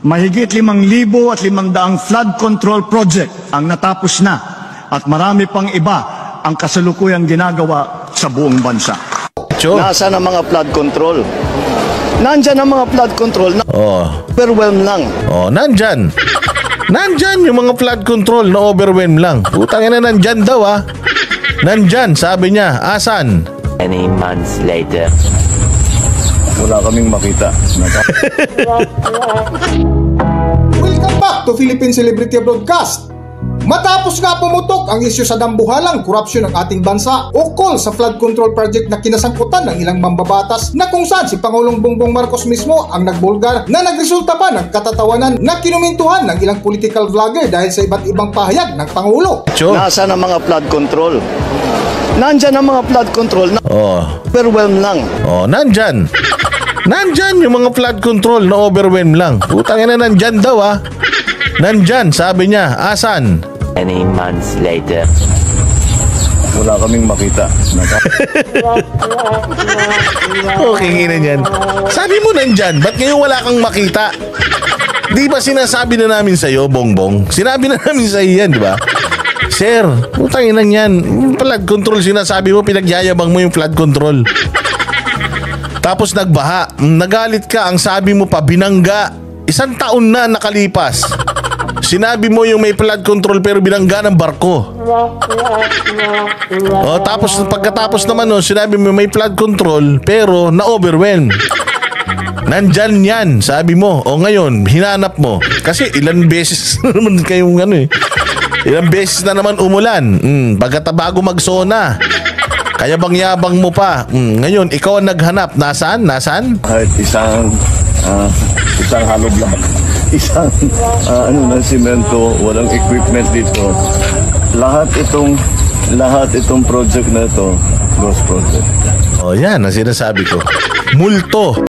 Mahigit 5,500 flood control project ang natapos na at marami pang iba ang kasalukuyang ginagawa sa buong bansa. Nasaan ang mga flood control? Nandyan ang mga flood control na overwhelm lang. Nandyan. Nandyan yung mga flood control na overwhelm lang. Putang ina, nandyan daw Nandyan, sabi niya. Asan? Many months later. Wala kaming makita. Welcome back to Philippine Celebrity Broadcast. Matapos nga pumutok ang isyu sa dambuhalang korupsyon ng ating bansa ukol sa flood control project na kinasangkutan ng ilang mambabatas na kung saan si Pangulong Bongbong Marcos mismo ang nagbulgar na nagresulta pa ng katatawanan na kinumintuhan ng ilang political vlogger dahil sa iba't ibang pahayag ng Pangulo. Nasaan ang mga flood control? Nandyan ang mga flood control na overwhelm lang. Nandyan. Nandyan yung mga flood control na overwhelm lang. Putang ina, nandyan daw Nandyan, sabi niya. Asan? Many months later. Wala kaming makita. Okay, ina yan. Sabi mo nandyan, ba't ngayon wala kang makita? Di ba sinasabi na namin sa'yo, Bongbong? Sinabi na namin sa'yo yan, di ba? Sir, putang ina yan. Flood control sinasabi mo, pinagyayabang mo yung flood control. Tapos nagbaha, nagalit ka, ang sabi mo pa, binangga. 1 taon na nakalipas. Sinabi mo yung may flood control pero binangga ng barko. Tapos pagkatapos naman sinabi mo may flood control pero na-overwhelm. Nandyan yan, sabi mo. Ngayon, hinanap mo. Kasi ilan beses na naman kayong ilang beses na naman umulan. Bago magsona. Kaya bang-yabang mo pa. Ngayon, ikaw ang naghanap. Nasaan? Kahit isang halog lang. Isang simento, walang equipment dito. Lahat itong project na ito, ghost project. Yan ang sinasabi ko. Multo.